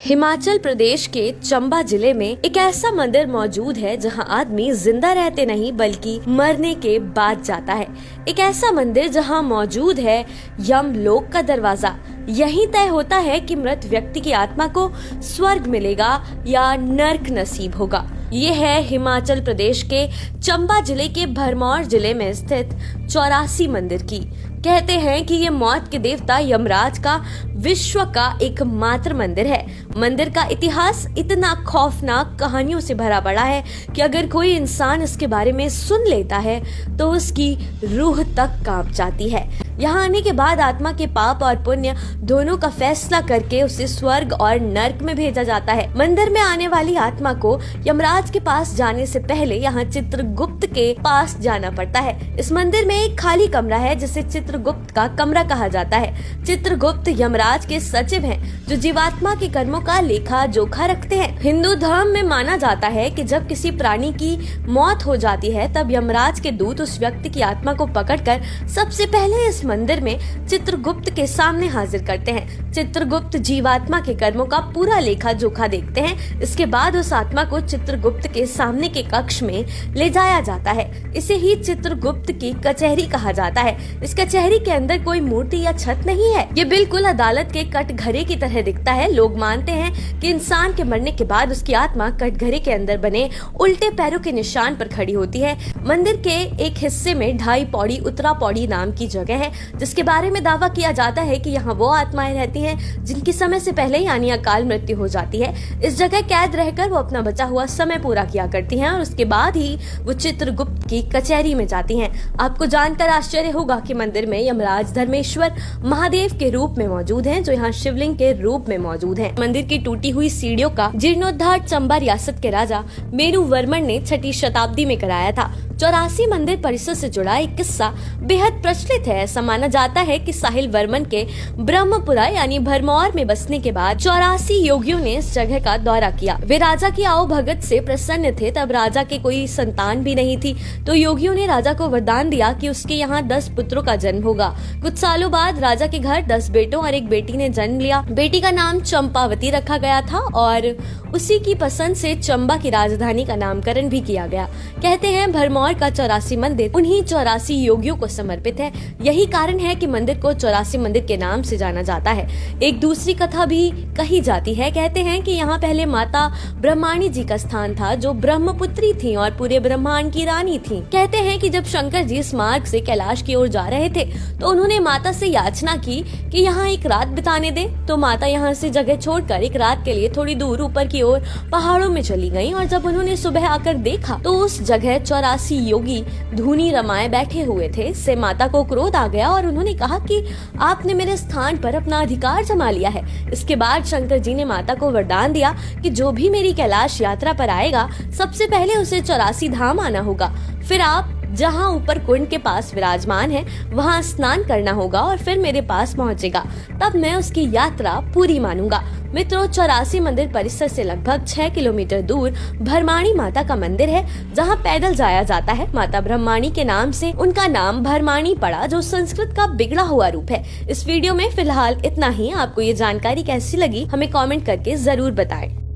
हिमाचल प्रदेश के चंबा जिले में एक ऐसा मंदिर मौजूद है जहां आदमी जिंदा रहते नहीं बल्कि मरने के बाद जाता है। एक ऐसा मंदिर जहां मौजूद है यमलोक का दरवाजा। यहीं तय होता है कि मृत व्यक्ति की आत्मा को स्वर्ग मिलेगा या नर्क नसीब होगा। ये है हिमाचल प्रदेश के चंबा जिले के भरमौर जिले में स्थित 84 मंदिर की। कहते हैं कि ये मौत के देवता यमराज का विश्व का एकमात्र मंदिर है। मंदिर का इतिहास इतना खौफनाक कहानियों से भरा पड़ा है कि अगर कोई इंसान इसके बारे में सुन लेता है तो उसकी रूह तक कांप जाती है। यहाँ आने के बाद आत्मा के पाप और पुण्य दोनों का फैसला करके उसे स्वर्ग और नर्क में भेजा जाता है। मंदिर में आने वाली आत्मा को यमराज के पास जाने से पहले यहाँ चित्रगुप्त के पास जाना पड़ता है। इस मंदिर में एक खाली कमरा है जिसे चित्रगुप्त का कमरा कहा जाता है। चित्रगुप्त यमराज के सचिव हैं जो जीवात्मा के कर्मों का लेखा जोखा रखते हैं। हिंदू धर्म में माना जाता है कि जब किसी प्राणी की मौत हो जाती है तब यमराज के दूत उस व्यक्ति की आत्मा को पकड़कर सबसे पहले इस मंदिर में चित्रगुप्त के सामने हाजिर करते हैं। चित्रगुप्त जीवात्मा के कर्मों का पूरा लेखा जोखा देखते हैं। इसके बाद उस आत्मा को चित्रगुप्त के सामने के कक्ष में ले जाया जाता है। इसे ही चित्रगुप्त की कचहरी कहा जाता है। इस कचहरी के अंदर कोई मूर्ति या छत नहीं है। ये बिल्कुल अदालत के कटघरे की तरह दिखता है। लोग मानते हैं कि इंसान के मरने के बाद उसकी आत्मा कटघरे के अंदर बने उल्टे पैरों के निशान पर खड़ी होती है। मंदिर के एक हिस्से में 2.5 पौड़ी उत्तरा पौड़ी नाम की जगह है जिसके बारे में दावा किया जाता है कि यहाँ वो आत्माएं रहती हैं जिनकी समय से पहले यानी अकाल मृत्यु हो जाती है। इस जगह कैद रहकर वो अपना बचा हुआ समय पूरा किया करती हैं और उसके बाद ही वो चित्रगुप्त की कचहरी में जाती हैं। आपको जानकर आश्चर्य होगा कि मंदिर में यमराज धर्मेश्वर महादेव के रूप में मौजूद हैं जो यहाँ शिवलिंग के रूप में मौजूद हैं। मंदिर की टूटी हुई सीढ़ियों का जीर्णोद्धार चंबा रियासत के राजा मेरू वर्मन ने 6ठी शताब्दी में कराया था। 84 मंदिर परिसर से जुड़ा एक किस्सा बेहद प्रचलित है। ऐसा माना जाता है कि साहिल वर्मन के ब्रह्मपुरा यानी भरमौर में बसने के बाद 84 योगियों ने इस जगह का दौरा किया। वे राजा की आओ भगत से प्रसन्न थे। तब राजा के कोई संतान भी नहीं थी तो योगियों ने राजा को वरदान दिया कि उसके यहाँ 10 पुत्रों का जन्म होगा। कुछ सालों बाद राजा के घर 10 बेटों और एक बेटी ने जन्म लिया। बेटी का नाम चंपावती रखा गया था और उसी की पसंद से चंबा की राजधानी का नामकरण भी किया गया। कहते हैं भरमौर का 84 मंदिर उन्हीं 84 योगियों को समर्पित है। यही कारण है कि मंदिर को 84 मंदिर के नाम से जाना जाता है। एक दूसरी कथा भी कही जाती है। कहते हैं कि यहाँ पहले माता ब्रह्माणी जी का स्थान था जो ब्रह्मपुत्री थी और पूरे ब्रह्मांड की रानी थी। कहते हैं कि जब शंकर जी इस मार्ग से कैलाश की ओर जा रहे थे तो उन्होंने माता से याचना की कि यहाँ एक रात बिताने दे। तो माता यहाँ से जगह छोड़कर एक रात के लिए थोड़ी दूर ऊपर की ओर पहाड़ों में चली गयी और जब उन्होंने सुबह आकर देखा तो उस जगह 84 योगी धूनी रमाए बैठे हुए थे। इससे माता को क्रोध आ गया और उन्होंने कहा कि आपने मेरे स्थान पर अपना अधिकार जमा लिया है। इसके बाद शंकर जी ने माता को वरदान दिया कि जो भी मेरी कैलाश यात्रा पर आएगा सबसे पहले उसे 84 धाम आना होगा। फिर आप जहाँ ऊपर कुंड के पास विराजमान है वहाँ स्नान करना होगा और फिर मेरे पास पहुँचेगा। तब मैं उसकी यात्रा पूरी मानूंगा। मित्रों, 84 मंदिर परिसर से लगभग 6 किलोमीटर दूर भरमाणी माता का मंदिर है जहाँ पैदल जाया जाता है। माता ब्रह्माणी के नाम से उनका नाम भरमाणी पड़ा जो संस्कृत का बिगड़ा हुआ रूप है। इस वीडियो में फिलहाल इतना ही। आपको ये जानकारी कैसी लगी हमें कमेंट करके जरूर बताएं।